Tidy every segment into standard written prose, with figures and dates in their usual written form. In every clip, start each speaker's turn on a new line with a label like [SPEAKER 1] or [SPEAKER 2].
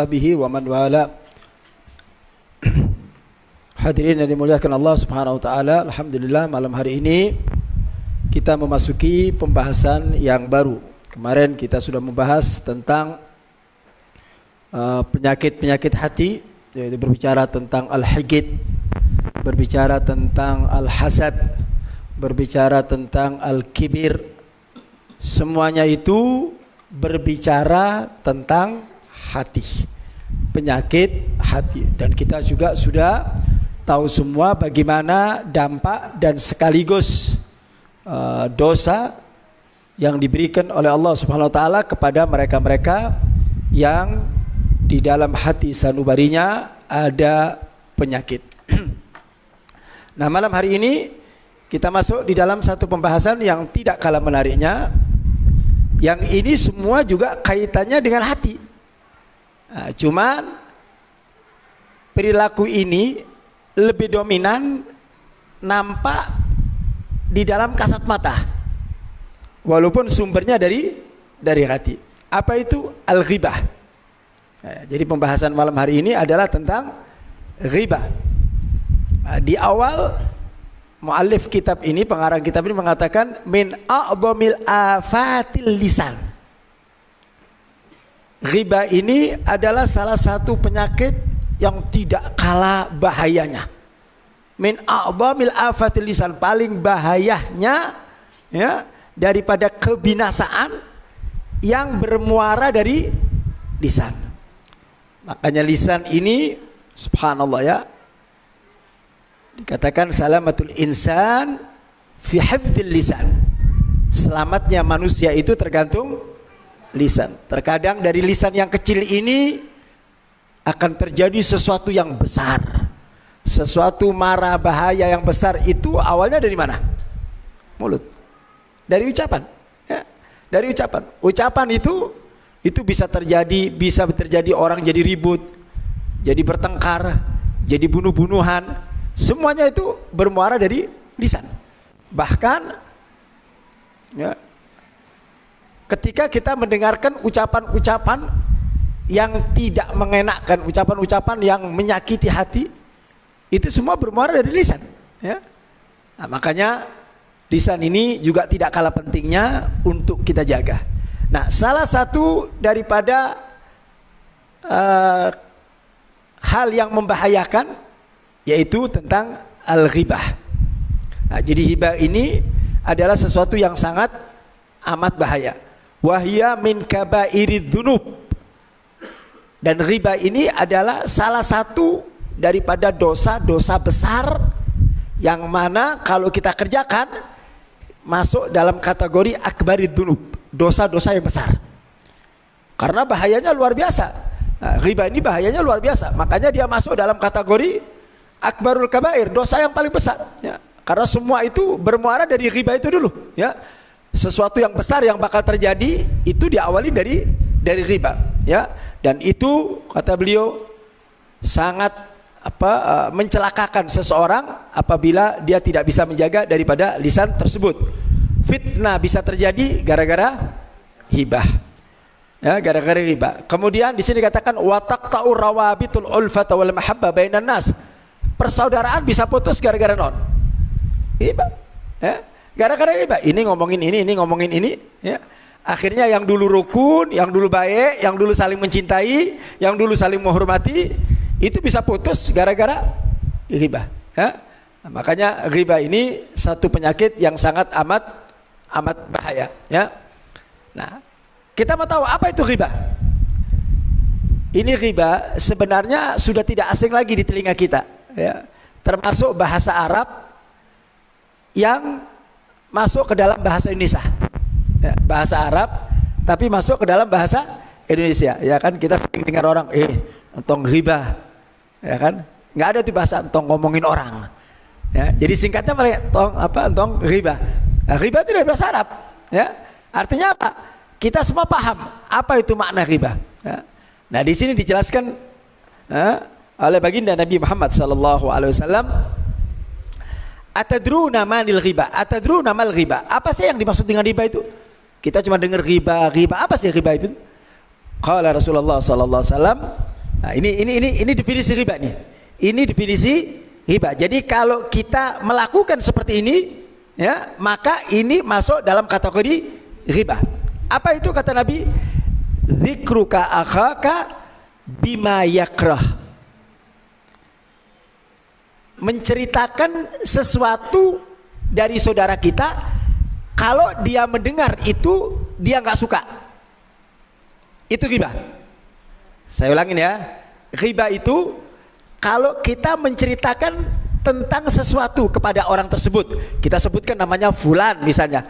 [SPEAKER 1] bihi wa man wala. Hadirin yang dimuliakan Allah Subhanahu wa taala, alhamdulillah malam hari ini kita memasuki pembahasan yang baru. Kemarin kita sudah membahas tentang penyakit-penyakit hati, yaitu berbicara tentang al-higid, berbicara tentang al-hasad, berbicara tentang al-kibir. Semuanya itu berbicara tentang hati, penyakit hati. Dan kita juga sudah tahu semua bagaimana dampak dan sekaligus dosa yang diberikan oleh Allah Subhanahu wa taala kepada mereka-mereka yang di dalam hati sanubarinya ada penyakit. Nah, malam hari ini kita masuk di dalam satu pembahasan yang tidak kalah menariknya. Yang ini semua juga kaitannya dengan hati. Nah, cuman perilaku ini lebih dominan nampak di dalam kasat mata, walaupun sumbernya dari hati. Apa itu al-ghibah? Nah, jadi pembahasan malam hari ini adalah tentang ghibah. Nah, di awal muallif kitab ini, pengarang kitab ini mengatakan min a'dhamil afatil lisan. Ghibah ini adalah salah satu penyakit yang tidak kalah bahayanya. Min a'dhamil afatil lisan, paling bahayanya ya daripada kebinasaan yang bermuara dari lisan. Makanya lisan ini subhanallah ya, dikatakan salamatul insan fi hifdzil lisan. Selamatnya manusia itu tergantung lisan. Terkadang dari lisan yang kecil ini akan terjadi sesuatu yang besar. Sesuatu mara bahaya yang besar itu awalnya dari mana? Mulut. Dari ucapan. Ya, dari ucapan. Ucapan itu bisa terjadi orang jadi ribut, jadi bertengkar, jadi bunuh-bunuhan. Semuanya itu bermuara dari lisan. Bahkan ya, ketika kita mendengarkan ucapan-ucapan yang tidak mengenakkan, ucapan-ucapan yang menyakiti hati, itu semua bermuara dari lisan ya. Nah, makanya lisan ini juga tidak kalah pentingnya untuk kita jaga. Nah, salah satu daripada hal yang membahayakan yaitu tentang al-ghibah. Nah, jadi hibah ini adalah sesuatu yang sangat amat bahaya. Wahya min kabairid dzunub. Dan ghibah ini adalah salah satu daripada dosa-dosa besar yang mana kalau kita kerjakan masuk dalam kategori akbarid dzunub, dosa-dosa yang besar. Karena bahayanya luar biasa. Nah, ghibah ini bahayanya luar biasa. Makanya dia masuk dalam kategori akbarul kabair, dosa yang paling besar ya. Karena semua itu bermuara dari ghibah itu dulu ya. Sesuatu yang besar yang bakal terjadi itu diawali dari ghibah ya. Dan itu kata beliau sangat mencelakakan seseorang apabila dia tidak bisa menjaga daripada lisan tersebut. Fitnah bisa terjadi gara-gara hibah ya, gara-gara hibah. Kemudian di sini dikatakan wa taqta'u rawabitul ulfata wal mahabba bainan nas. Persaudaraan bisa putus gara-gara hibah ya. Gara-gara hibah, ini ngomongin ini ngomongin ini ya. Akhirnya yang dulu rukun, yang dulu baik, yang dulu saling mencintai, yang dulu saling menghormati, itu bisa putus gara-gara ghibah ya. Nah, makanya ghibah ini satu penyakit yang sangat amat bahaya ya. Nah, kita mau tahu apa itu ghibah. Ini ghibah sebenarnya sudah tidak asing lagi di telinga kita ya. Termasuk bahasa Arab yang masuk ke dalam bahasa Indonesia ya, bahasa Arab tapi masuk ke dalam bahasa Indonesia ya kan. Kita sering dengar orang entong ghibah ya kan, nggak ada tuh bahasa entong ngomongin orang ya. Jadi singkatnya mereka entong ghibah. Nah, ghibah itu dari bahasa Arab ya. Artinya apa? Kita semua paham apa itu makna ghibah ya. Nah, di sini dijelaskan oleh baginda Nabi Muhammad sallallahu alaihi wasallam, atadruna manil ghibah, atadruna mal ghibah. Apa sih yang dimaksud dengan ghibah itu? Kita cuma dengar ghibah, apa sih ghibah itu? Qala Rasulullah sallallahu alaihi wasallam, Nah, ini definisi riba nih. Ini definisi riba. Jadi kalau kita melakukan seperti ini, ya, maka ini masuk dalam kategori riba. Apa itu kata Nabi? Dzikruka akhaka bima yakrah. Menceritakan sesuatu dari saudara kita, kalau dia mendengar itu dia nggak suka, itu riba. Saya ulangin ya, riba itu kalau kita menceritakan tentang sesuatu kepada orang tersebut, kita sebutkan namanya fulan misalnya,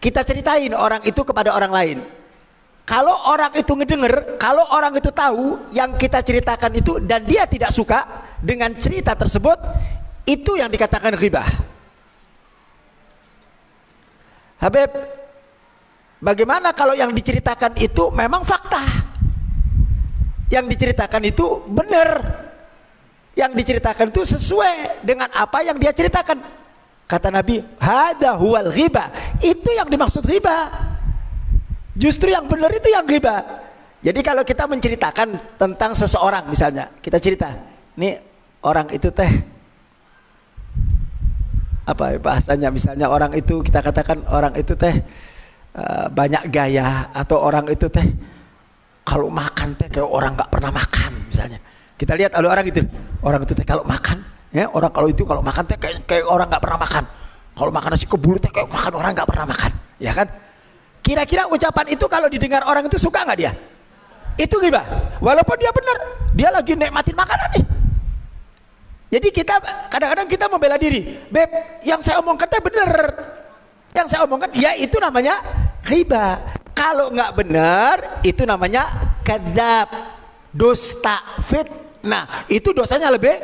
[SPEAKER 1] kita ceritain orang itu kepada orang lain. Kalau orang itu ngedenger, kalau orang itu tahu yang kita ceritakan itu dan dia tidak suka dengan cerita tersebut, itu yang dikatakan riba. Habib, bagaimana kalau yang diceritakan itu memang fakta? Yang diceritakan itu benar. Yang diceritakan itu sesuai dengan apa yang dia ceritakan. Kata Nabi, hada huwal riba. Itu yang dimaksud riba. Justru yang benar itu yang riba. Jadi kalau kita menceritakan tentang seseorang misalnya, kita cerita, nih orang itu teh, apa bahasanya, misalnya orang itu, kita katakan orang itu teh banyak gaya, atau orang itu teh kalau makan teh kayak orang nggak pernah makan misalnya. Kita lihat ada orang itu teh kalau makan, ya, orang kalau itu kalau makan teh kayak orang nggak pernah makan. Kalau makan nasi kebuli teh kayak makan orang nggak pernah makan, ya kan? Kira-kira ucapan itu kalau didengar orang itu suka nggak dia? Itu riba. Walaupun dia benar, dia lagi nikmatin makanan nih. Jadi kita kadang-kadang kita membela diri, Beb, yang saya omongkan teh benar. Yang saya omongkan, ya itu namanya riba. Kalau nggak benar, itu namanya kadzab, dusta, fitnah. Itu dosanya lebih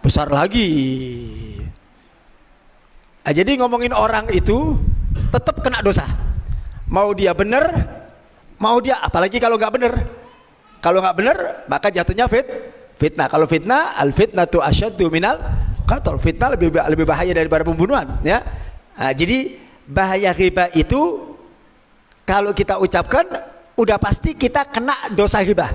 [SPEAKER 1] besar lagi. Nah, jadi ngomongin orang itu tetap kena dosa. Mau dia benar, mau dia, apalagi kalau nggak benar. Kalau nggak benar, maka jatuhnya fitnah. Kalau fitnah, al fitnatu asyaddu minal qatl. Fitnah lebih bahaya daripada pembunuhan, ya. Nah, jadi bahaya riba itu kalau kita ucapkan udah pasti kita kena dosa riba.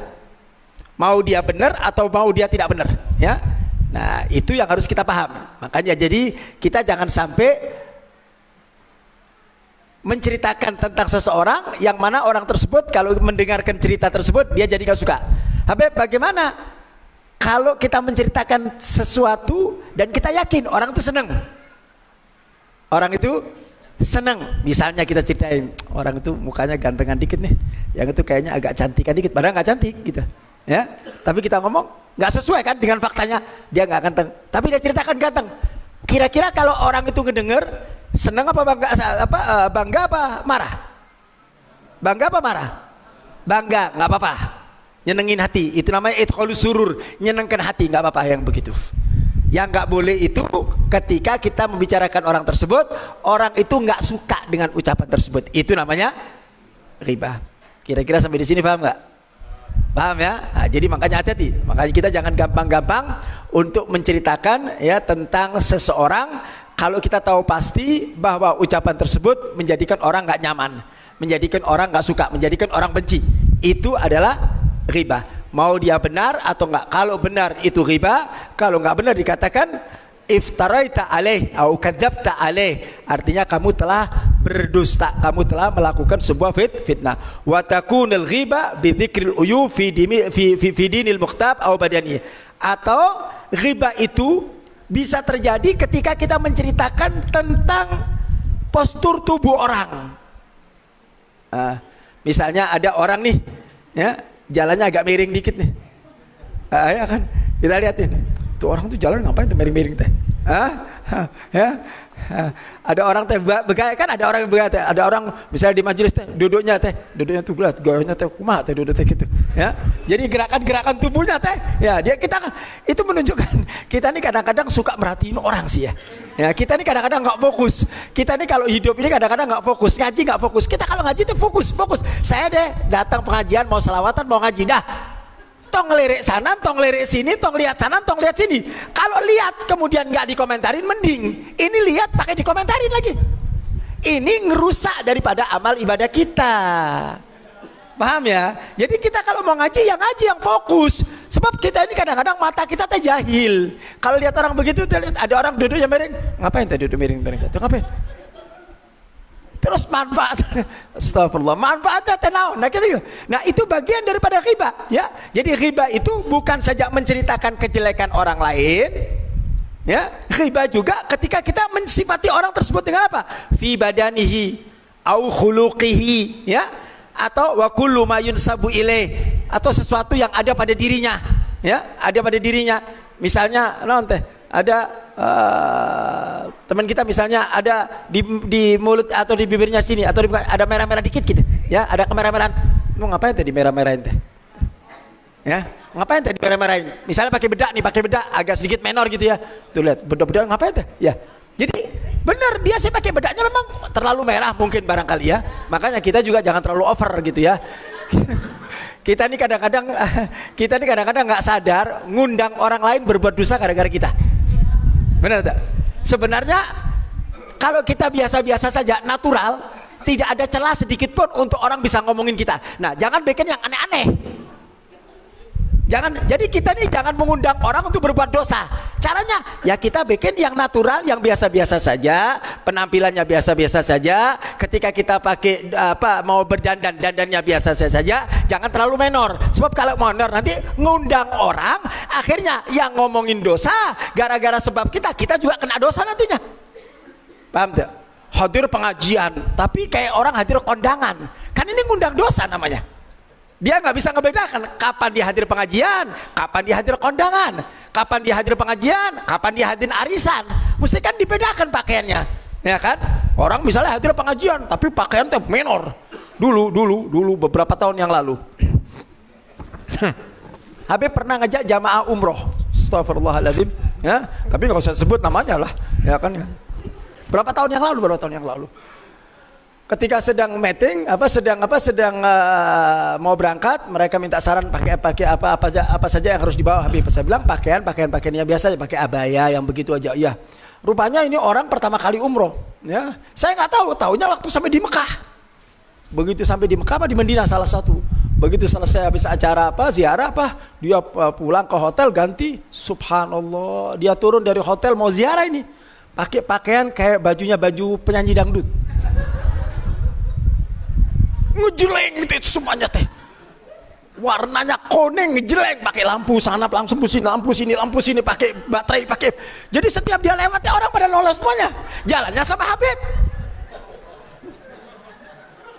[SPEAKER 1] Mau dia benar atau mau dia tidak benar, ya. Nah, itu yang harus kita paham. Makanya jadi kita jangan sampai menceritakan tentang seseorang yang mana orang tersebut kalau mendengarkan cerita tersebut dia jadi gak suka. Habib, bagaimana kalau kita menceritakan sesuatu dan kita yakin orang itu senang? Orang itu senang. Misalnya kita ceritain orang itu mukanya gantengan dikit nih, yang itu kayaknya agak cantikan dikit, padahal nggak cantik gitu, ya. Tapi kita ngomong nggak sesuai kan dengan faktanya, dia nggak ganteng, tapi dia ceritakan ganteng. Kira-kira kalau orang itu ngedenger, senang apa bangga, bangga apa marah? Bangga apa marah? Bangga, nggak apa-apa, nyenengin hati. Itu namanya idkhalus surur, nyenengkan hati, nggak apa-apa yang begitu. Yang nggak boleh itu ketika kita membicarakan orang tersebut, orang itu nggak suka dengan ucapan tersebut, itu namanya riba. Kira-kira sampai di sini paham nggak? Paham ya? Nah, jadi makanya hati-hati. Makanya kita jangan gampang-gampang untuk menceritakan ya tentang seseorang kalau kita tahu pasti bahwa ucapan tersebut menjadikan orang nggak nyaman, menjadikan orang nggak suka, menjadikan orang benci. Itu adalah riba. Mau dia benar atau enggak. Kalau benar itu riba, kalau enggak benar dikatakan iftaraita alaih au kadzabta alaih. Artinya kamu telah berdusta, kamu telah melakukan sebuah fitnah. Wa takunul ghiba bi dzikril uyub fi dinil mukhtab au badani. Atau riba itu bisa terjadi ketika kita menceritakan tentang postur tubuh orang. Misalnya ada orang nih, ya, jalannya agak miring dikit nih, ya kan, kita lihatin tuh orang tuh jalan ngapain tuh miring-miring teh, ya, ada orang teh begaya kan, ada orang yang begaya teh, ada orang misalnya di majelis teh duduknya tuh lihat gayanya teh kumaha teh duduk teh gitu, ya, jadi gerakan-gerakan tubuhnya teh, ya, dia kita itu menunjukkan kita nih kadang-kadang suka merhatiin orang sih ya. Ya, kita ini kadang-kadang nggak fokus. Kita ini kalau hidup ini kadang-kadang nggak fokus, ngaji nggak fokus. Kita kalau ngaji itu fokus. Saya deh datang pengajian mau selawatan mau ngaji, dah, tong ngelirik sana, tong ngelirik sini, tong lihat sana, tong lihat sini. Kalau lihat kemudian nggak dikomentarin mending. Ini lihat pakai dikomentarin lagi. Ini ngerusak daripada amal ibadah kita. Paham ya? Jadi kita kalau mau ngaji yang fokus. Sebab Sebab kita ini kadang-kadang mata kita teh jahil. Kalau lihat orang begitu, lihat ada orang duduk yang miring, ngapain teh duduk miring teh? Ngapain? Terus manfaat, astagfirullah, manfaatnya tenau. Nah itu bagian daripada ghibah, ya. Jadi ghibah itu bukan saja menceritakan kejelekan orang lain, ya. Ghibah juga ketika kita mensifati orang tersebut dengan apa? Fi badanihi, au khuluqihi, ya. Atau wa kullu ma yunsabu ilaih, atau sesuatu yang ada pada dirinya, ya, ada pada dirinya. Misalnya ada teman kita misalnya ada di mulut atau di bibirnya sini, atau ada merah-merah dikit gitu, ya, ada kemerah-merahan. Mau ngapain tadi merah-merahin teh? Ya, ngapain tadi merah-merahin? Misalnya pakai bedak nih, pakai bedak agak sedikit menor gitu ya. Tuh lihat, bedak-bedak ngapain teh? Ya. Jadi benar, dia sih pakai bedaknya memang terlalu merah mungkin barangkali ya. Makanya kita juga jangan terlalu over gitu ya. Kita ini kadang-kadang nggak sadar ngundang orang lain berbuat dosa gara-gara kita. Benar tak? Sebenarnya kalau kita biasa-biasa saja, natural, tidak ada celah sedikit pun untuk orang bisa ngomongin kita. Nah, jangan bikin yang aneh-aneh. Jadi kita nih jangan mengundang orang untuk berbuat dosa. Caranya ya kita bikin yang natural, yang biasa-biasa saja, penampilannya biasa-biasa saja. Ketika kita pakai mau berdandan, dandannya biasa saja, jangan terlalu menor. Sebab kalau menor nanti ngundang orang, akhirnya yang ngomongin dosa gara-gara sebab kita juga kena dosa nantinya. Paham tak? Hadir pengajian, tapi kayak orang hadir kondangan. Kan ini ngundang dosa namanya. Dia nggak bisa ngebedakan kapan dia hadir pengajian, kapan dia hadir kondangan, kapan dia hadir pengajian, kapan dia hadir arisan. Mesti kan dibedakan pakaiannya, ya kan? Orang misalnya hadir pengajian tapi pakaian teh menor. Dulu beberapa tahun yang lalu. Habib pernah ngajak jamaah umroh. Astagfirullahaladzim, ya. Tapi nggak usah sebut namanya lah, ya kan? Berapa tahun yang lalu? Ketika sedang meeting, sedang mau berangkat, mereka minta saran pakai apa saja yang harus dibawa. Habib, saya bilang pakaiannya biasa, pakai abaya yang begitu aja. Ya, rupanya ini orang pertama kali umroh. Ya, saya nggak tahunya waktu sampai di Mekah. Begitu sampai di Mekah di Madinah salah satu. Begitu selesai habis acara ziarah dia pulang ke hotel ganti. Subhanallah, dia turun dari hotel mau ziarah ini, pakai pakaian kayak baju penyanyi dangdut. Ngejeleng gitu semuanya teh, warnanya kuning ngejeleng, pakai lampu sana, lampu sini, pakai baterai, jadi setiap dia lewatnya orang pada noleh semuanya, jalannya sama Habib.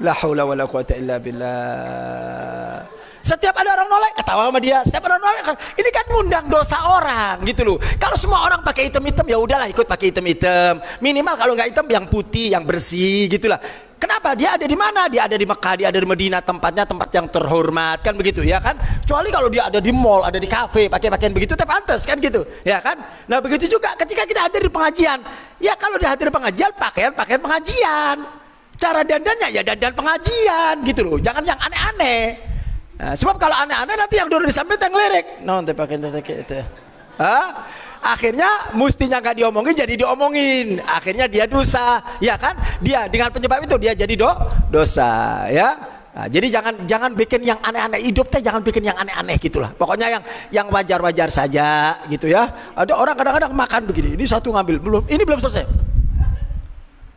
[SPEAKER 1] La haula wala quwata illa billah. Setiap ada orang noleh ketawa sama dia, setiap ada orang noleh, ini kan ngundang dosa orang gitu loh. Kalau semua orang pakai hitam-hitam ya udahlah ikut pakai hitam-hitam, minimal kalau nggak hitam yang putih, yang bersih gitulah. Kenapa? Dia ada di mana? Dia ada di Mekah, dia ada di Madinah, tempatnya tempat yang terhormat kan begitu ya kan? Kecuali kalau dia ada di mall, ada di kafe, pakai pakaian begitu teh pantas kan gitu, ya kan? Nah begitu juga ketika kita hadir di pengajian, ya kalau dia hadir di pengajian, pakaian pengajian, cara dandannya ya dandan pengajian gitu loh, jangan yang aneh-aneh. Nah, sebab kalau aneh-aneh nanti yang dulu disampaikan ngelirik, nanti pakai itu. Akhirnya mestinya nggak diomongin jadi diomongin, akhirnya dia dosa, ya kan? Dia dengan penyebab itu dia jadi dosa, ya. Nah, jadi jangan bikin yang aneh-aneh, hidup teh jangan bikin yang aneh-aneh gitulah. Pokoknya yang wajar-wajar saja gitu ya. Ada orang kadang-kadang makan begini, ini satu ngambil ini belum selesai.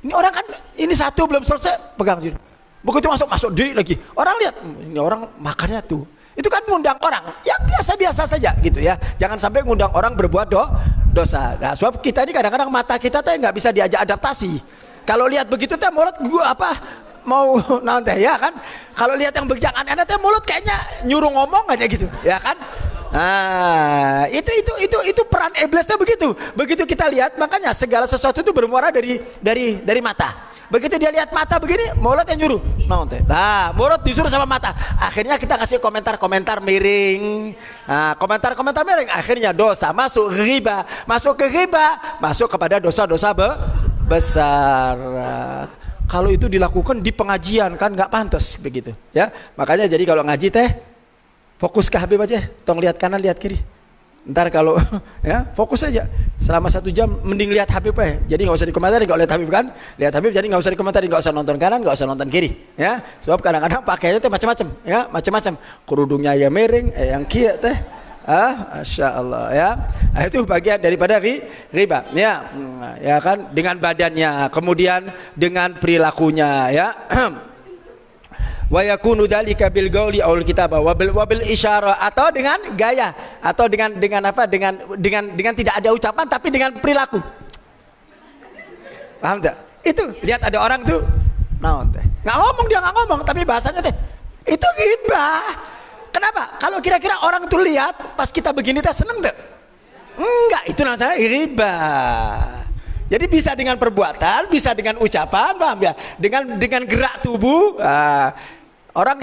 [SPEAKER 1] Ini orang kan ini satu belum selesai pegang sini. Begitu masuk di lagi, orang lihat ini orang makannya tuh, itu kan ngundang orang yang biasa-biasa saja gitu ya. Jangan sampai ngundang orang berbuat dosa. Nah, sebab kita ini kadang-kadang mata kita teh nggak bisa diajak adaptasi. Kalau lihat begitu teh mulut gua mau nanti ya kan. Kalau lihat yang begitu aneh-aneh teh mulut kayaknya nyuruh ngomong aja gitu, ya kan. Nah, itu peran iblisnya begitu. Begitu kita lihat, makanya segala sesuatu itu bermuara dari mata. Begitu dia lihat mata begini, mulut yang nyuruh. Nah, mulut disuruh sama mata. Akhirnya kita kasih komentar-komentar miring. Nah, komentar-komentar miring akhirnya dosa, masuk ghibah, masuk kepada dosa-dosa besar. Kalau itu dilakukan di pengajian kan nggak pantas begitu, ya. Makanya jadi kalau ngaji teh fokus ke Habib aja, tong lihat kanan, lihat kiri. Ntar kalau ya fokus aja selama 1 jam, mending lihat Habib jadi nggak usah dikomentari. Kalau lihat Habib kan, lihat Habib jadi nggak usah dikomentari, nggak usah nonton kanan, nggak usah nonton kiri, ya. Sebab kadang-kadang pakainya teh macam-macam, ya, macam-macam. Kerudungnya ya miring, yang kia teh Masya Allah ya. Itu bagian daripada riba ya. Ya kan, dengan badannya, kemudian dengan perilakunya ya. Wa yakunu dzalika bil qauli aul kitabah wa bil isyarah, atau dengan gaya, atau dengan apa, dengan tidak ada ucapan tapi dengan perilaku. Paham tak? Itu lihat ada orang tuh naon teh, nggak ngomong, dia nggak ngomong tapi bahasanya teh itu ghibah. Kenapa? Kalau kira-kira orang tuh lihat pas kita begini teh seneng tuh? Enggak, itu namanya ghibah. Jadi bisa dengan perbuatan, bisa dengan ucapan, paham ya? Dengan gerak tubuh. Orang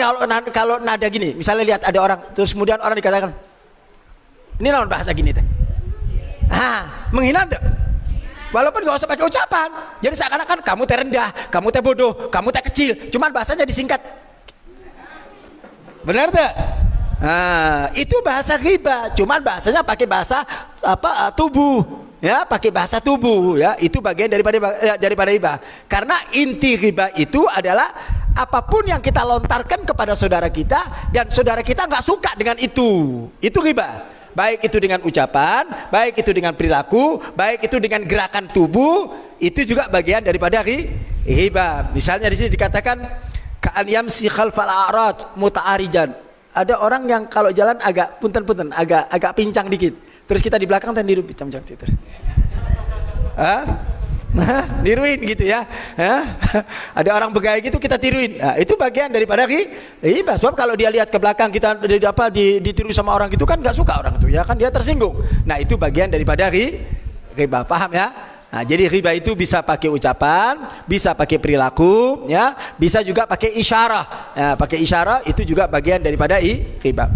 [SPEAKER 1] kalau nada gini, misalnya lihat ada orang, terus kemudian orang dikatakan, ini naon bahasa gini teh? Menghina tuh. Walaupun gak usah pakai ucapan. Jadi seakan-akan kamu teh rendah, kamu teh bodoh, kamu teh kecil. Cuman bahasanya disingkat. Benar tak? Itu bahasa ghibah. Cuman bahasanya pakai bahasa apa, tubuh. Ya, pakai bahasa tubuh. Ya, itu bagian daripada ghibah. Karena inti ghibah itu adalah apapun yang kita lontarkan kepada saudara kita dan saudara kita nggak suka dengan itu ghibah. Baik itu dengan ucapan, baik itu dengan perilaku, baik itu dengan gerakan tubuh, itu juga bagian daripada ghibah. Misalnya di sini dikatakan ka'an yamsi khalfal a'raj muta'arijan. Ada orang yang kalau jalan agak punten-punten, agak pincang dikit. Terus kita di belakang dan niru pincang gitu. Niruin gitu ya. Ada orang begaya gitu kita tiruin. Itu bagian daripada ghibah. Sebab kalau dia lihat ke belakang kita ditiru sama orang gitu kan nggak suka orang itu ya kan, dia tersinggung. Nah, itu bagian daripada ghibah. Paham ya? Nah, jadi ghibah itu bisa pakai ucapan, bisa pakai perilaku, ya, bisa juga pakai isyarah. Ya, pakai isyarah itu juga bagian daripada ghibah.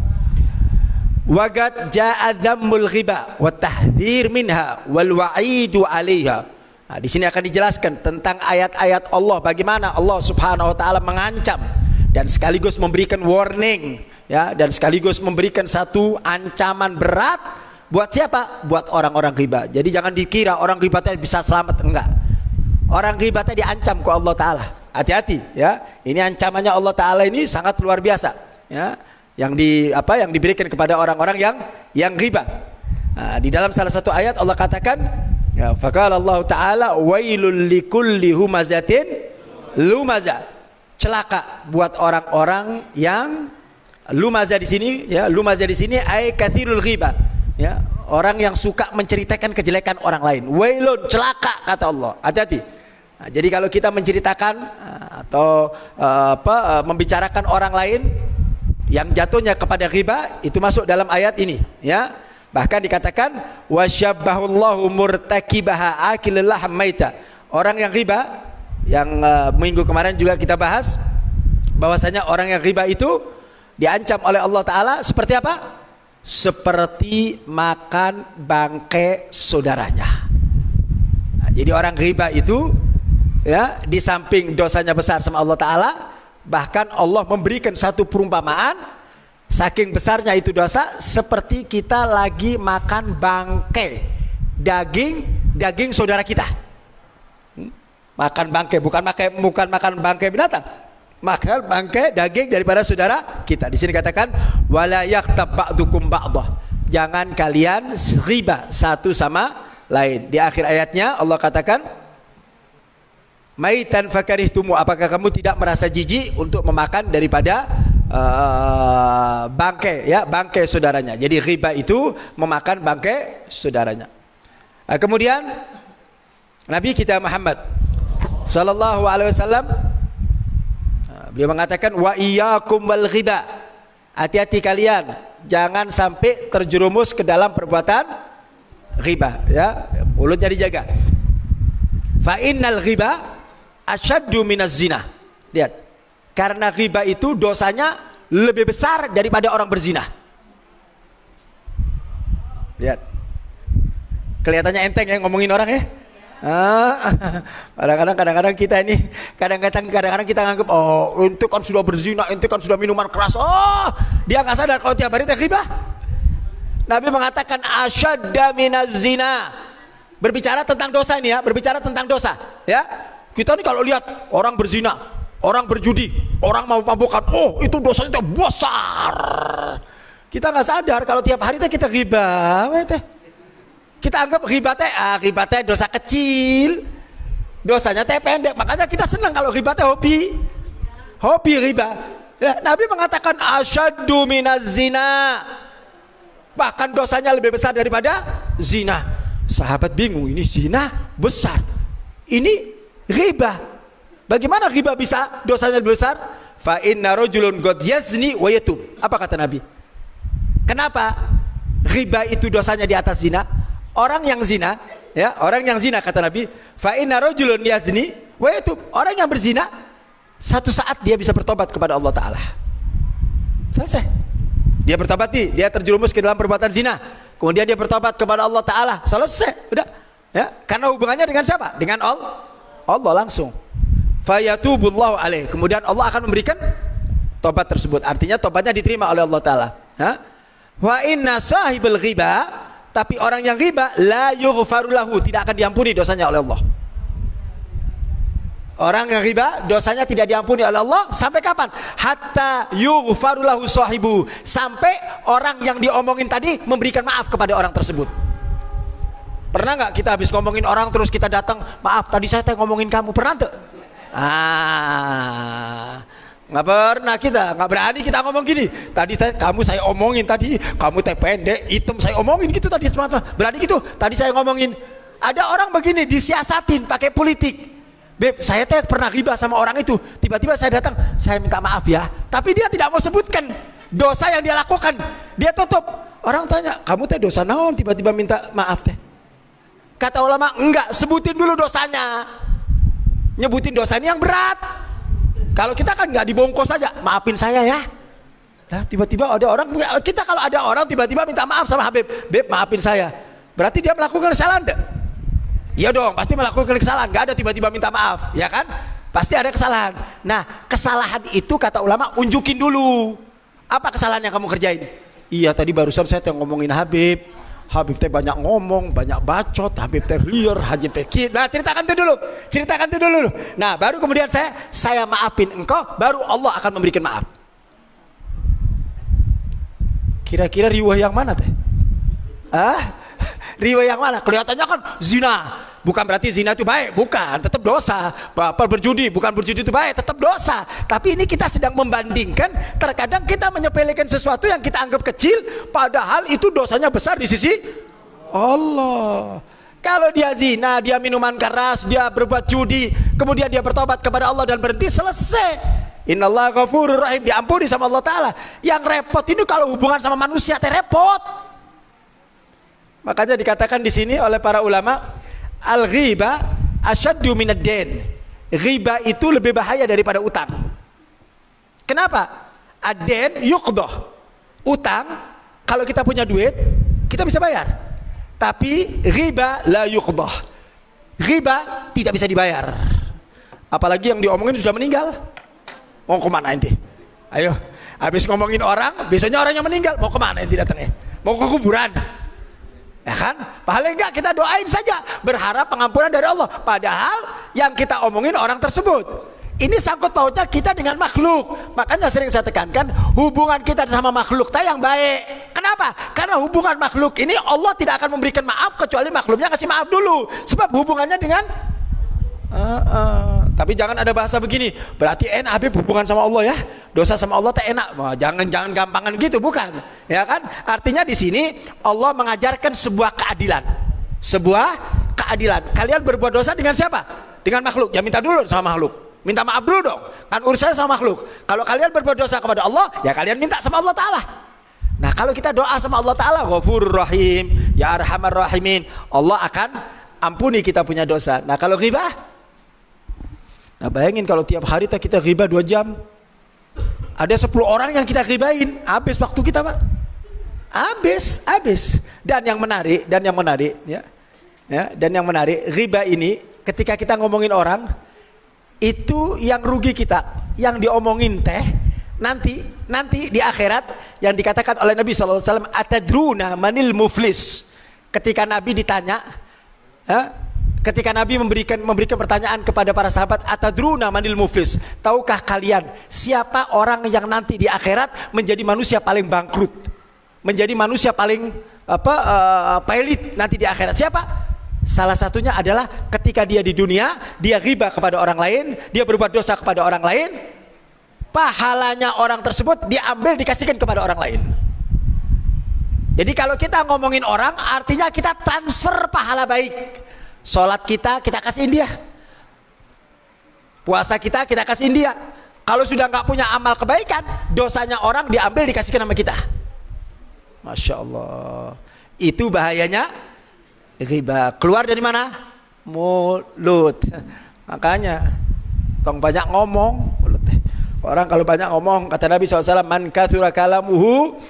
[SPEAKER 1] Waqad ja'a dhammul ghibah wa tahdhir minha wal wa'idu 'alaiha. Nah, di sini akan dijelaskan tentang ayat-ayat Allah, bagaimana Allah Subhanahu wa taala mengancam dan sekaligus memberikan warning, ya, dan sekaligus memberikan satu ancaman berat buat siapa? Buat orang-orang ghibah. Jadi jangan dikira orang ghibahnya bisa selamat, enggak. Orang ghibahnya diancam ke Allah taala. Hati-hati ya. Ini ancamannya Allah taala ini sangat luar biasa, ya. Yang diberikan kepada orang-orang yang ghibah. Nah, di dalam salah satu ayat Allah katakan, ya, faqala Allah taala wailul likulli humazatin lumazah. Celaka buat orang-orang yang lumazah di sini, ya, lumazah di sini ay katsirul ghibah, ya, orang yang suka menceritakan kejelekan orang lain. Wailun, celaka kata Allah. Hati-hati. Nah, jadi kalau kita menceritakan atau membicarakan orang lain yang jatuhnya kepada ghibah, itu masuk dalam ayat ini, ya. Bahkan dikatakan wasyabbahullahu murtakibaha akilillah maita. Orang yang riba, yang minggu kemarin juga kita bahas bahwasanya orang yang riba itu diancam oleh Allah taala seperti apa? Seperti makan bangkai saudaranya. Nah, jadi orang riba itu, ya, di samping dosanya besar sama Allah taala, bahkan Allah memberikan satu perumpamaan. Saking besarnya itu dosa, seperti kita lagi makan bangkai daging saudara kita. Makan bangkai, bukan makan bangkai binatang, makan bangkai daging daripada saudara kita. Di sini katakan wala yaghtab ba'dukum ba'dah. Jangan kalian riba satu sama lain. Di akhir ayatnya Allah katakan maitan fakarihtumu, apakah kamu tidak merasa jijik untuk memakan daripada bangkai, ya, bangkai saudaranya. Jadi riba itu memakan bangkai saudaranya. Kemudian Nabi kita Muhammad sallallahu alaihi wasallam beliau mengatakan wa iyyakum wal riba. Hati-hati kalian jangan sampai terjerumus ke dalam perbuatan riba, ya. Mulutnya dijaga. Fa innal riba asyaddu minaz zina. Lihat. Karena riba itu dosanya lebih besar daripada orang berzina. Lihat. Kelihatannya enteng ya ngomongin orang ya. Kadang-kadang kita ini kadang-kadang kita nganggap, oh, ente kan sudah berzina, ente kan sudah minuman keras. Oh, dia nggak sadar kalau tiap hari teh riba. Nabi mengatakan asyadda minaz zina. Berbicara tentang dosa ini, ya, berbicara tentang dosa, ya. Kita nih kalau lihat orang berzina, orang berjudi, orang mau mabukan, oh, itu dosanya besar. Kita nggak sadar kalau tiap hari teh kita ghibah, kita anggap ghibah teh dosa kecil, dosanya teh pendek. Makanya kita senang kalau ghibah teh hobi ghibah. Ya, Nabi mengatakan asyaddu minaz zina, bahkan dosanya lebih besar daripada zina. Sahabat bingung, ini zina besar, ini ghibah. Bagaimana ghibah bisa dosanya lebih besar? Fa inna rajulun qad yazni wa yatub. Apa kata Nabi? Kenapa ghibah itu dosanya di atas zina? Orang yang zina, ya, orang yang zina kata Nabi, fa inna rajulun yazni wa yatub. Orang yang berzina satu saat dia bisa bertobat kepada Allah Taala. Selesai. Dia bertobat nih, dia terjerumus ke dalam perbuatan zina. Kemudian dia bertobat kepada Allah Taala. Selesai, udah. Ya, karena hubungannya dengan siapa? Dengan Allah langsung. Fayatubullahu alaih. Kemudian Allah akan memberikan tobat tersebut. Artinya tobatnya diterima oleh Allah Taala. Wa inna sahibul ghibah, tapi orang yang ghibah la yughfaru lahu, tidak akan diampuni dosanya oleh Allah. Orang yang ghibah dosanya tidak diampuni oleh Allah sampai kapan? Hatta yughfaru lahu sahibu, sampai orang yang diomongin tadi memberikan maaf kepada orang tersebut. Pernah nggak kita habis ngomongin orang terus kita datang, maaf tadi saya ngomongin kamu, pernah tuh? Nggak pernah, kita nggak berani kita ngomong gini. Tadi kamu saya omongin tadi, kamu teh pendek, hitam saya omongin gitu tadi, berani gitu. Tadi saya ngomongin. Ada orang begini disiasatin pakai politik. Beb, saya teh pernah ghibah sama orang itu. Tiba-tiba saya datang, saya minta maaf ya. Tapi dia tidak mau sebutkan dosa yang dia lakukan. Dia tutup. Orang tanya, kamu teh dosa naon? Tiba-tiba minta maaf teh. Kata ulama, enggak, sebutin dulu dosanya. Nyebutin dosa ini yang berat. Kalau kita kan nggak dibongkos saja, maafin saya ya. Nah, tiba-tiba ada orang, kita kalau ada orang tiba-tiba minta maaf sama Habib, Beb maafin saya. Berarti dia melakukan kesalahan enggak? Iya dong, pasti melakukan kesalahan. Nggak ada tiba-tiba minta maaf, ya kan? Pasti ada kesalahan. Nah, kesalahan itu kata ulama unjukin dulu. Apa kesalahan yang kamu kerjain? Iya, tadi barusan saya ngomongin Habib. Habib teh banyak ngomong, banyak bacot, Habib teh liar, Habib teh kid. Nah, ceritakan itu dulu. Nah, baru kemudian saya maafin engkau, baru Allah akan memberikan maaf. Kira-kira riwayat yang mana teh? Riwayat yang mana? Kelihatannya kan zina. Bukan berarti zina itu baik, bukan, tetap dosa. Bapak berjudi, bukan berjudi itu baik, tetap dosa. Tapi ini kita sedang membandingkan, terkadang kita menyepelekan sesuatu yang kita anggap kecil, padahal itu dosanya besar di sisi Allah. Kalau dia zina, dia minuman keras, dia berbuat judi, kemudian dia bertobat kepada Allah dan berhenti, selesai. Innallaha ghafurur rahim, diampuni sama Allah Ta'ala. Yang repot ini kalau hubungan sama manusia, repot. Makanya dikatakan di sini oleh para ulama, al-ghibah asyaddu minad dain. Ghibah itu lebih bahaya daripada utang. Kenapa? Ad-dain yuqdah. Utang, kalau kita punya duit, kita bisa bayar. Tapi ghibah la yuqdah. Ghibah tidak bisa dibayar. Apalagi yang diomongin sudah meninggal. Mau kemana ente? Ayo, habis ngomongin orang, biasanya orang yang meninggal, mau kemana ente datangnya? Mau ke kuburan? Ya kan? Paling enggak kita doain saja, berharap pengampunan dari Allah. Padahal yang kita omongin orang tersebut. Ini sangkut pautnya kita dengan makhluk. Makanya sering saya tekankan, hubungan kita sama makhluk yang baik. Kenapa? Karena hubungan makhluk ini Allah tidak akan memberikan maaf kecuali makhluknya kasih maaf dulu. Sebab hubungannya dengan tapi jangan ada bahasa begini, berarti enak Habib hubungan sama Allah ya, dosa sama Allah tak enak. Wah, jangan gampangan gitu, bukan, ya kan? Artinya di sini Allah mengajarkan sebuah keadilan. Kalian berbuat dosa dengan siapa? Dengan makhluk. Ya minta dulu sama makhluk, minta maaf dulu dong, kan urusannya sama makhluk. Kalau kalian berbuat dosa kepada Allah, ya kalian minta sama Allah Ta'ala. Nah, kalau kita doa sama Allah Ta'ala, Ghafurur Rahim, Ya Arhamar Rahimin, Allah akan ampuni kita punya dosa. Nah, kalau ghibah, nah bayangin kalau tiap hari kita ghibah 2 jam, ada 10 orang yang kita ghibahin, habis waktu kita Pak, habis. Dan yang menarik ya, dan yang menarik, ghibah ini ketika kita ngomongin orang, itu yang rugi kita, yang diomongin teh nanti di akhirat, yang dikatakan oleh Nabi SAW, atadruna manil muflis. Ketika Nabi ditanya, ketika Nabi memberikan pertanyaan kepada para sahabat, atadruna manil muflis, tahukah kalian siapa orang yang nanti di akhirat menjadi manusia paling bangkrut? menjadi manusia paling pelit nanti di akhirat. Siapa? Salah satunya adalah ketika dia di dunia, dia ghibah kepada orang lain, dia berbuat dosa kepada orang lain, pahalanya orang tersebut diambil dikasihkan kepada orang lain. Jadi kalau kita ngomongin orang, artinya kita transfer pahala baik. Sholat kita kasihin dia, puasa kita kasihin dia. Kalau sudah nggak punya amal kebaikan, dosanya orang diambil dikasihkan sama kita. Masya Allah, itu bahayanya ghibah. Keluar dari mana? Mulut. Makanya tong banyak ngomong. Orang kalau banyak ngomong, kata Nabi SAW, man kathura kalamuhu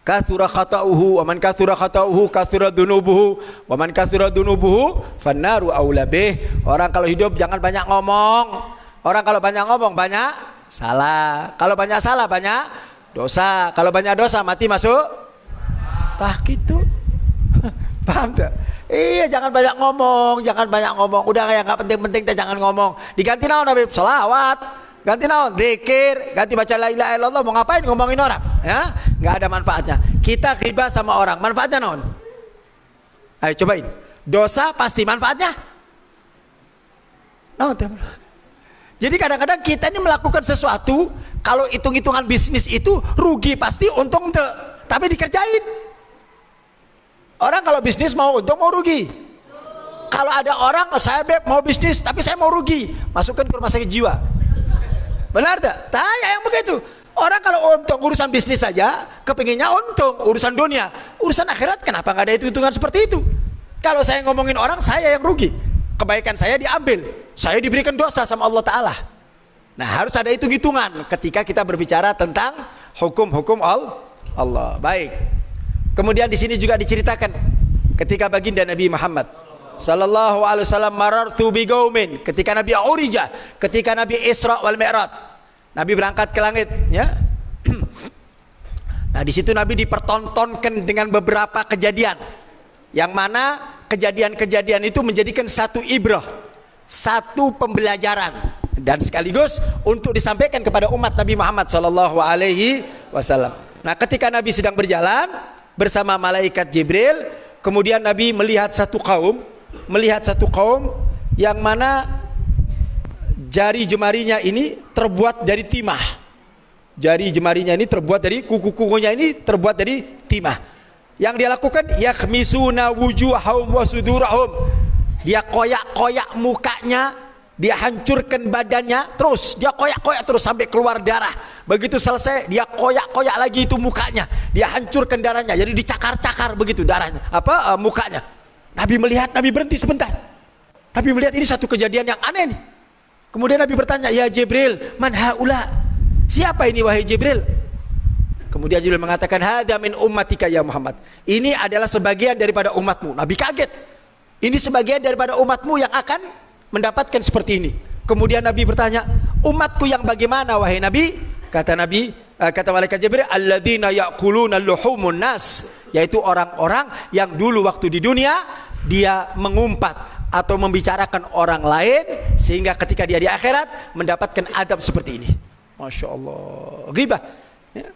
[SPEAKER 1] kathura khata'uhu, wa man kathura khata'uhu kathura dunubuhu, wa man kathura dunubuhu fannaru aula bih. Orang kalau hidup jangan banyak ngomong. Orang kalau banyak ngomong banyak salah. Kalau banyak salah banyak dosa. Kalau banyak dosa mati masuk tah gitu. Paham tak? Iya, jangan banyak ngomong, jangan banyak ngomong. Udah kayak nggak penting-penting, jangan ngomong. Diganti naon Nabi? Selawat. Ganti naon? Zikir. Ganti baca la ilaha illallah. Mau ngapain ngomongin orang? Ya, nggak ada manfaatnya. Kita ghibah sama orang, manfaatnya naon? Ayo cobain. Dosa pasti manfaatnya naon? Jadi kadang-kadang kita ini melakukan sesuatu, kalau hitung-hitungan bisnis itu rugi pasti, untung ente, tapi dikerjain. Orang kalau bisnis mau untung mau rugi. Kalau ada orang, saya beb mau bisnis tapi saya mau rugi, masukkan ke rumah sakit jiwa. Benar tak? Tanya yang begitu. Orang kalau untung urusan bisnis saja, kepinginnya untung urusan dunia, urusan akhirat kenapa nggak ada hitung-hitungan seperti itu? Kalau saya ngomongin orang, saya yang rugi, kebaikan saya diambil, saya diberikan dosa sama Allah Ta'ala. Nah, harus ada hitung-hitungan ketika kita berbicara tentang hukum-hukum Allah. Baik. Kemudian di sini juga diceritakan ketika baginda Nabi Muhammad sallallahu alaihi wasallam marartu bi qaumin, ketika Nabi Urija, ketika Nabi Isra wal Mi'raj, Nabi berangkat ke langit, ya. Nah, di situ Nabi dipertontonkan dengan beberapa kejadian, yang mana kejadian-kejadian itu menjadikan satu ibrah, satu pembelajaran, dan sekaligus untuk disampaikan kepada umat Nabi Muhammad sallallahu alaihi wasallam. Nah, ketika Nabi sedang berjalan bersama malaikat Jibril, kemudian Nabi melihat satu kaum yang mana jari jemarinya ini terbuat dari timah. Jari jemarinya ini terbuat dari kuku-kukunya ini terbuat dari timah. Yang dia lakukan, yakhmisuna wujuhahum wa sudurahum. Dia koyak-koyak mukanya, dia hancurkan badannya, terus dia koyak-koyak terus sampai keluar darah. Begitu selesai, dia koyak-koyak lagi itu mukanya, dia hancurkan darahnya, jadi dicakar-cakar begitu darahnya, mukanya. Nabi melihat, Nabi berhenti sebentar. Nabi melihat ini satu kejadian yang aneh nih. Kemudian Nabi bertanya, ya Jibril, man haula? Siapa ini wahai Jibril? Kemudian Jibril mengatakan, hadza min ummatika ya Muhammad. Ini adalah sebagian daripada umatmu. Nabi kaget. Ini sebagian daripada umatmu yang akan mendapatkan seperti ini. Kemudian Nabi bertanya, umatku yang bagaimana wahai Nabi? Kata Nabi, kata malaikat Jibril, alladzina ya'kuluna luhumun nas, yaitu orang-orang yang dulu waktu di dunia dia mengumpat atau membicarakan orang lain sehingga ketika dia di akhirat mendapatkan adab seperti ini. Masya Allah. Ghibah, ya.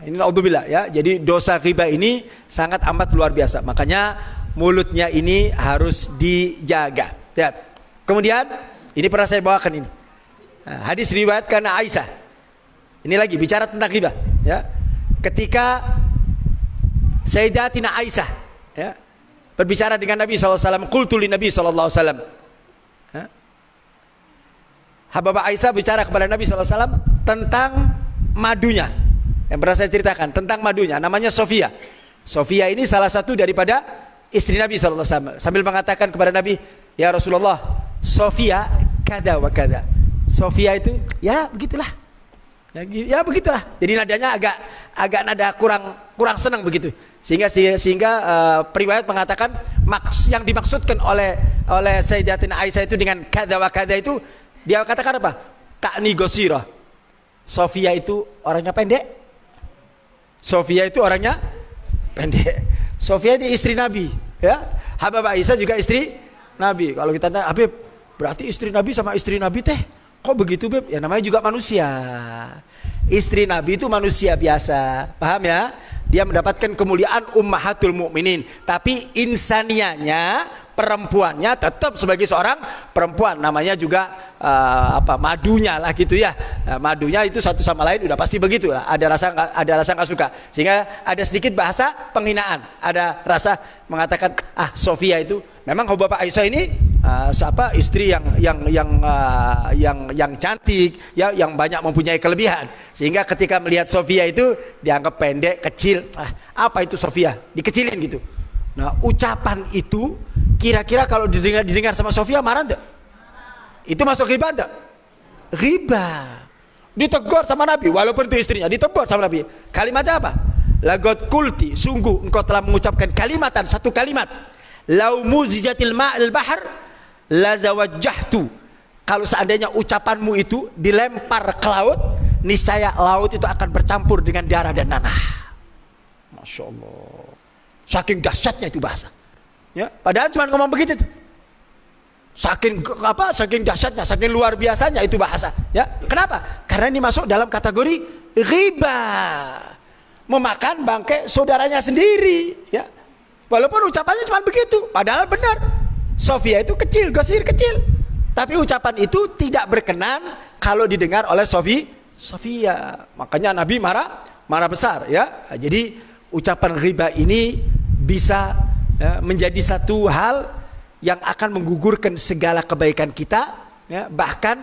[SPEAKER 1] Ini naudzubillah, ya. Jadi dosa ghibah ini sangat amat luar biasa. Makanya mulutnya ini harus dijaga. Lihat. Kemudian ini pernah saya bawakan ini. Nah, hadis riwayatkan Aisyah. Ini lagi bicara tentang ghibah, ya. Ketika Sayyidatina Aisyah, ya, berbicara dengan Nabi SAW, qultu li Nabi SAW, ya. Habibah Aisyah bicara kepada Nabi SAW tentang madunya, yang pernah saya ceritakan tentang madunya, namanya Sofia. Sofia ini salah satu daripada istri Nabi SAW, sambil mengatakan kepada Nabi, ya Rasulullah, Sofia kada wa kada. Sofia itu ya begitulah. Ya begitulah. Jadi nadanya agak nada kurang senang begitu. Sehingga periwayat mengatakan yang dimaksudkan oleh Sayyidatina Aisyah itu dengan kada wa kada itu, dia katakan apa? Ta'ni gosira. Sofia itu orangnya pendek. Sofia itu orangnya pendek. Sofia itu istri Nabi, ya. Habibah Aisyah juga istri Nabi. Kalau kita tanya, Habib, berarti istri Nabi sama istri Nabi teh kok begitu, Beb? Ya namanya juga manusia. Istri Nabi itu manusia biasa, paham ya? Dia mendapatkan kemuliaan ummahatul mukminin, tapi insanianya, perempuannya tetap sebagai seorang perempuan, namanya juga madunya lah gitu ya. Madunya itu satu sama lain udah pasti begitu lah. Ada rasa nggak suka, sehingga ada sedikit bahasa penghinaan, ada rasa mengatakan Sofia itu memang Bapak Aisyah ini istri yang cantik ya, yang banyak mempunyai kelebihan, sehingga ketika melihat Sofia itu dianggap pendek, kecil. Apa itu Sofia, dikecilin gitu. Nah, ucapan itu kira-kira kalau didengar sama Sofia marah enggak? Itu masuk riba enggak? Riba. Ditegur sama Nabi, walaupun itu istrinya, ditegur sama Nabi. Kalimatnya apa? Lagot kulti, sungguh engkau telah mengucapkan kalimatan, satu kalimat. Lau muzijatil ma'il bahar la zawajjahtu. Kalau seandainya ucapanmu itu dilempar ke laut, niscaya laut itu akan bercampur dengan darah dan nanah. Masya Allah, saking dahsyatnya itu bahasa ya. Padahal cuma ngomong begitu tuh. Saking dahsyatnya, saking luar biasanya itu bahasa ya. Kenapa? Karena ini masuk dalam kategori riba, memakan bangkai saudaranya sendiri ya. Walaupun ucapannya cuma begitu, padahal benar. Sofia itu kecil, gesir kecil, tapi ucapan itu tidak berkenan kalau didengar oleh Sofia. Makanya Nabi marah besar ya. Jadi ucapan riba ini bisa menjadi satu hal yang akan menggugurkan segala kebaikan kita ya, bahkan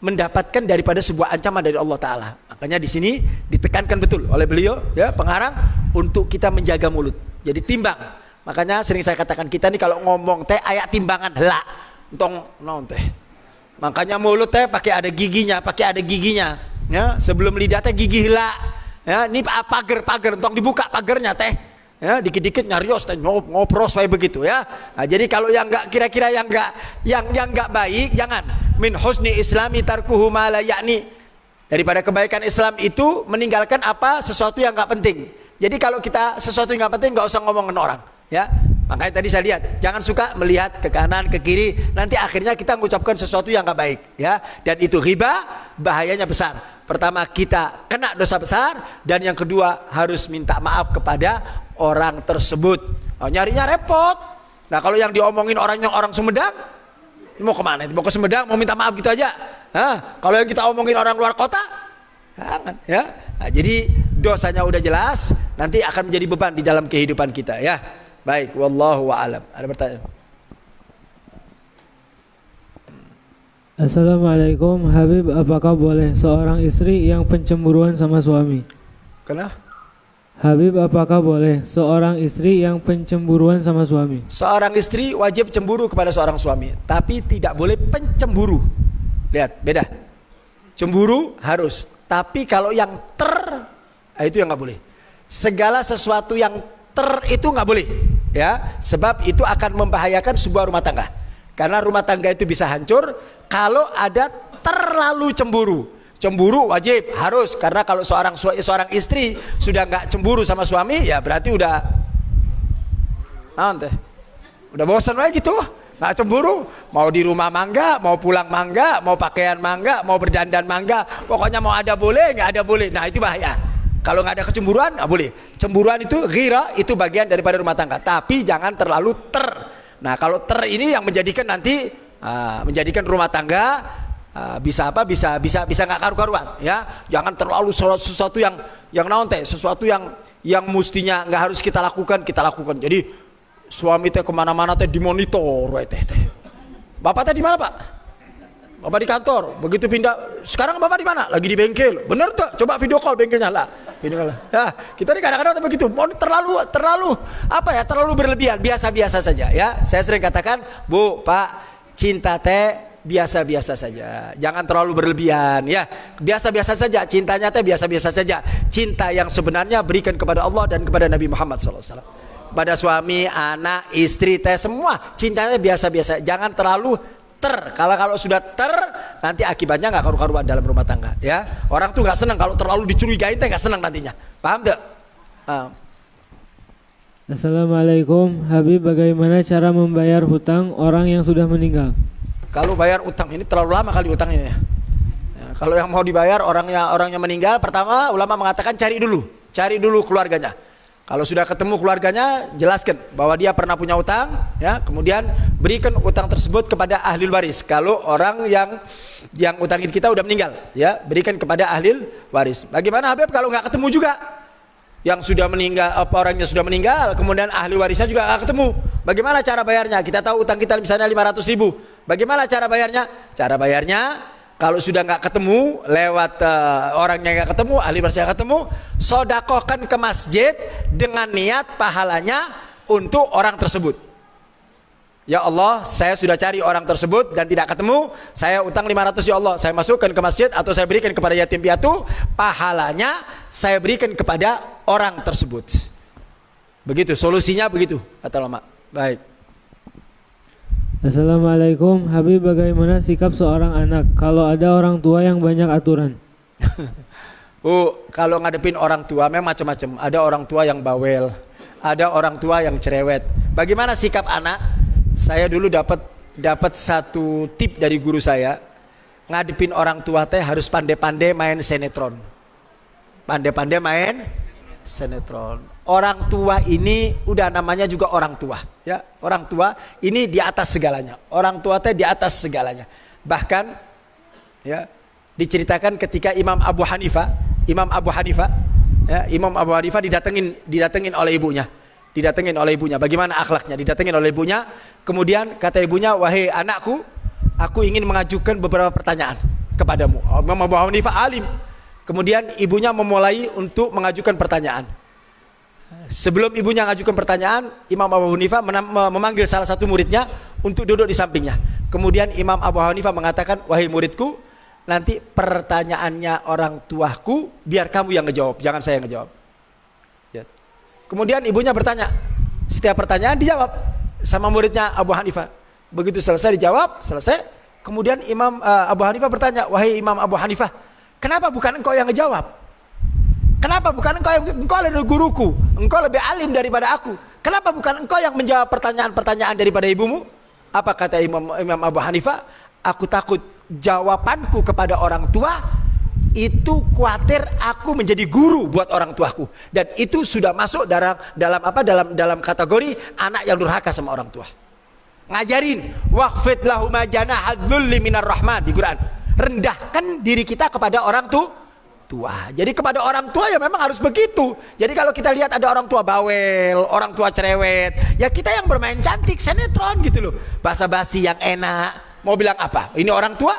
[SPEAKER 1] mendapatkan daripada sebuah ancaman dari Allah Ta'ala. Makanya di sini ditekankan betul oleh beliau ya, pengarang, untuk kita menjaga mulut. Jadi timbang. Makanya sering saya katakan, kita nih kalau ngomong teh ayak timbangan lah, entong non teh. Makanya mulut teh pakai ada giginya ya. Sebelum lidah teh gigi lah ya. Ini pagar entong dibuka pagernya teh ya, dikit-dikit nyarios teh ngopros kayak begitu ya. Nah, jadi kalau yang enggak, kira-kira yang enggak baik, jangan. Min husni islami tarkuhu ma la ya'ni. Daripada kebaikan Islam itu meninggalkan sesuatu yang enggak penting. Jadi kalau kita sesuatu yang enggak penting, enggak usah ngomongin orang ya. Makanya tadi saya lihat, jangan suka melihat ke kanan ke kiri, nanti akhirnya kita mengucapkan sesuatu yang enggak baik ya. Dan itu riba, bahayanya besar. Pertama, kita kena dosa besar, dan yang kedua harus minta maaf kepada orang tersebut. Nyarinya repot. Nah, kalau yang diomongin orang Sumedang, mau kemana? Mau ke Sumedang mau minta maaf gitu aja? Kalau yang kita omongin orang luar kota, jangan ya. Nah, jadi dosanya udah jelas, nanti akan menjadi beban di dalam kehidupan kita ya. Baik, wallahu a'lam. Ada pertanyaan?
[SPEAKER 2] Assalamualaikum Habib, apakah boleh seorang istri yang pencemburuan sama suami?
[SPEAKER 1] Kenapa?
[SPEAKER 2] Habib, apakah boleh seorang istri yang pencemburuan sama suami?
[SPEAKER 1] Seorang istri wajib cemburu kepada seorang suami, tapi tidak boleh pencemburu. Lihat, beda. Cemburu harus, tapi kalau yang itu yang nggak boleh. Segala sesuatu yang itu nggak boleh ya, sebab itu akan membahayakan sebuah rumah tangga. Karena rumah tangga itu bisa hancur kalau ada terlalu cemburu. Cemburu wajib, harus, karena kalau seorang istri sudah nggak cemburu sama suami, ya berarti udah bosan aja gitu, nggak cemburu, mau di rumah mangga, mau pulang mangga, mau pakaian mangga, mau berdandan mangga, pokoknya mau ada boleh, nggak ada boleh. Nah itu bahaya. Kalau nggak ada kecemburuan, nggak boleh. Cemburuan itu ghira, itu bagian daripada rumah tangga, tapi jangan terlalu Nah kalau ini yang menjadikan nanti menjadikan rumah tangga bisa nggak karu-karuan ya. Jangan terlalu sesuatu yang naon teh, sesuatu yang mestinya nggak harus kita lakukan. Jadi suami teh kemana-mana teh dimonitor teh. Bapak teh di mana, Pak? Bapak di kantor, begitu pindah, sekarang Bapak di mana? Lagi di bengkel. Bener tuh, coba video call bengkelnya lah. Ya, kita ini kadang-kadang begitu, terlalu berlebihan, biasa-biasa saja ya. Saya sering katakan, Bu, Pak, cinta teh biasa-biasa saja, jangan terlalu berlebihan ya. Biasa-biasa saja, cintanya teh biasa-biasa saja. Cinta yang sebenarnya berikan kepada Allah dan kepada Nabi Muhammad SAW. Pada suami, anak, istri teh semua cintanya biasa-biasa, jangan terlalu kalau sudah nanti akibatnya nggak karu-karuan dalam rumah tangga ya. Orang tuh nggak senang kalau terlalu dicurigain, nggak senang nantinya, paham tidak?
[SPEAKER 2] Assalamualaikum Habib, bagaimana cara membayar hutang orang yang sudah meninggal?
[SPEAKER 1] Kalau bayar utang ini terlalu lama kali utangnya ya. Kalau yang mau dibayar orangnya meninggal, pertama ulama mengatakan cari dulu keluarganya. Kalau sudah ketemu keluarganya, jelaskan bahwa dia pernah punya utang, ya, kemudian berikan utang tersebut kepada ahli waris. Kalau orang yang utangin kita udah meninggal, ya, berikan kepada ahli waris. Bagaimana Habib kalau nggak ketemu juga? Yang sudah meninggal, orangnya sudah meninggal, kemudian ahli warisnya juga nggak ketemu. Bagaimana cara bayarnya? Kita tahu utang kita misalnya 500.000. Bagaimana cara bayarnya? Cara bayarnya, kalau sudah nggak ketemu, lewat orangnya nggak ketemu, ahli warisnya nggak ketemu, sodakohkan ke masjid dengan niat pahalanya untuk orang tersebut. Ya Allah, saya sudah cari orang tersebut dan tidak ketemu, saya utang 500 ya Allah, saya masukkan ke masjid atau saya berikan kepada yatim piatu, pahalanya saya berikan kepada orang tersebut. Begitu, solusinya begitu, kata ulama. Baik.
[SPEAKER 2] Assalamualaikum, Habib, bagaimana sikap seorang anak kalau ada orang tua yang banyak aturan?
[SPEAKER 1] Kalau ngadepin orang tua memang macam-macam. Ada orang tua yang bawel, ada orang tua yang cerewet. Bagaimana sikap anak? Saya dulu dapat satu tip dari guru saya. Ngadepin orang tua teh harus pandai-pandai main sinetron. Pandai-pandai main sinetron. Orang tua ini udah namanya juga orang tua, ya. Orang tua ini di atas segalanya. Orang tua teh di atas segalanya. Bahkan, ya, diceritakan ketika Imam Abu Hanifah, ya, Imam Abu Hanifah didatengin oleh ibunya. Bagaimana akhlaknya? Didatengin oleh ibunya. Kemudian kata ibunya, wahai anakku, aku ingin mengajukan beberapa pertanyaan kepadamu. Imam Abu Hanifah alim. Kemudian ibunya memulai untuk mengajukan pertanyaan. Sebelum ibunya mengajukan pertanyaan, Imam Abu Hanifah memanggil salah satu muridnya untuk duduk di sampingnya. Kemudian Imam Abu Hanifah mengatakan, wahai muridku, nanti pertanyaannya orang tuaku biar kamu yang ngejawab, jangan saya yang ngejawab. Ya. Kemudian ibunya bertanya, setiap pertanyaan dijawab sama muridnya Abu Hanifah. Begitu selesai dijawab, selesai. Kemudian Imam Abu Hanifah bertanya, wahai Imam Abu Hanifah, kenapa bukan engkau yang ngejawab? Kenapa bukan engkau adalah guruku, engkau lebih alim daripada aku. Kenapa bukan engkau yang menjawab pertanyaan-pertanyaan daripada ibumu? Apa kata Imam Abu Hanifah? Aku takut jawabanku kepada orang tua itu khawatir aku menjadi guru buat orang tuaku, dan itu sudah masuk dalam kategori anak yang durhaka sama orang tua. Ngajarin waqfid lahum janaha dzulli minar rahman di Quran. Rendahkan diri kita kepada orang tua. Jadi kepada orang tua ya memang harus begitu. Jadi kalau kita lihat ada orang tua bawel, orang tua cerewet, ya kita yang bermain cantik, sinetron gitu loh. Basa-basi yang enak. Mau bilang apa? Ini orang tua?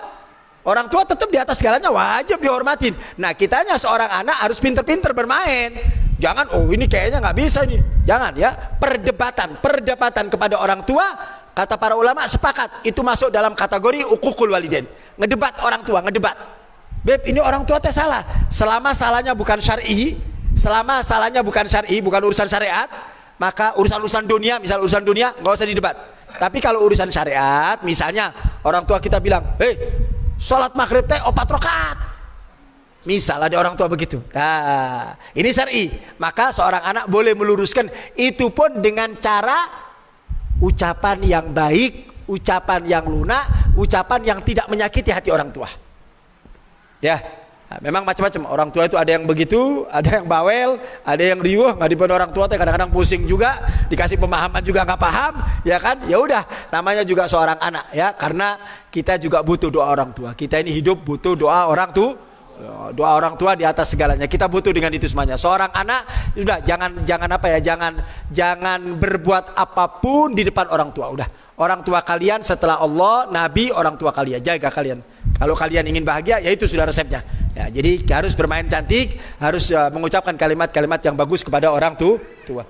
[SPEAKER 1] Orang tua tetap di atas segalanya, wajib dihormatin. Nah, kitanya seorang anak harus pinter-pinter bermain. Jangan, oh ini kayaknya nggak bisa ini. Jangan ya. Perdebatan kepada orang tua, kata para ulama sepakat itu masuk dalam kategori uququl walidain. Ngedebat orang tua, ngedebat. Beb, ini orang tua teh salah. Selama salahnya bukan syar'i, bukan urusan syariat, maka urusan dunia, misal urusan dunia nggak usah didebat. Tapi kalau urusan syariat, misalnya orang tua kita bilang, sholat maghrib teh 4 rakaat. Misal ada orang tua begitu. Nah, ini syar'i. Maka seorang anak boleh meluruskan itu pun dengan cara ucapan yang baik, ucapan yang lunak, ucapan yang tidak menyakiti hati orang tua. Ya, nah, memang macam-macam orang tua itu, ada yang begitu, ada yang bawel, ada yang riuh, nggak dipandang orang tua, kadang-kadang pusing juga, dikasih pemahaman juga nggak paham, ya kan? Ya udah, namanya juga seorang anak, ya, karena kita juga butuh doa orang tua. Kita ini hidup butuh doa orang tua, doa orang tua di atas segalanya. Kita butuh dengan itu semuanya. Seorang anak, udah jangan berbuat apapun di depan orang tua. Udah, orang tua kalian setelah Allah, Nabi, orang tua kalian, jaga kalian. Kalau kalian ingin bahagia, ya itu sudah resepnya. Ya, jadi harus bermain cantik, harus mengucapkan kalimat-kalimat yang bagus kepada orang tua.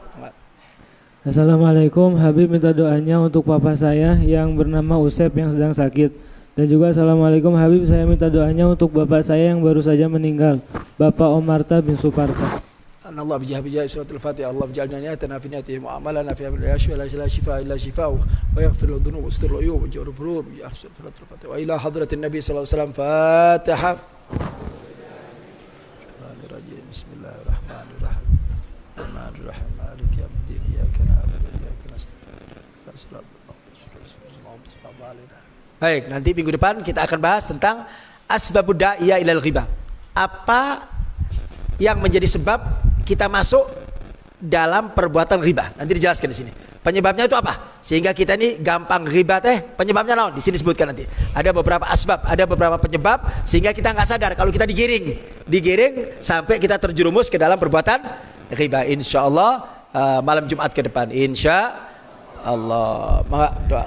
[SPEAKER 2] Assalamualaikum, Habib minta doanya untuk papa saya yang bernama Usep yang sedang sakit. Dan juga assalamualaikum Habib, saya minta doanya untuk bapak saya yang baru saja meninggal, Bapak Omarta bin Suparta.
[SPEAKER 1] Allah bijah suratul Fatihah. Allah ja'alna niatana fi niatihim wa amalana fi amal yashfa la shifa illa shifa'u wa yaghfir lahu dhunub wa yastur lahu uyub wa yaj'al furud ya suratul Fatihah wa ila hadratin nabi sallallahu alaihi wasallam. Fatihah. Bismillahirrahmanirrahim. Rahmanirrahim. Maliki yaumiddin. Iyyaka na'budu wa iyyaka nasta'in. Baik, nanti minggu depan kita akan bahas tentang asbabud da'iya ilal ghibah. Apa yang menjadi sebab kita masuk dalam perbuatan ghibah? Nanti dijelaskan di sini. Penyebabnya itu apa? Sehingga kita ini gampang ghibah penyebabnya naon? Di sini disebutkan nanti. Ada beberapa asbab, ada beberapa penyebab sehingga kita nggak sadar kalau kita digiring sampai kita terjerumus ke dalam perbuatan ghibah. Insyaallah malam Jumat ke depan. Insyaallah. Maka doa.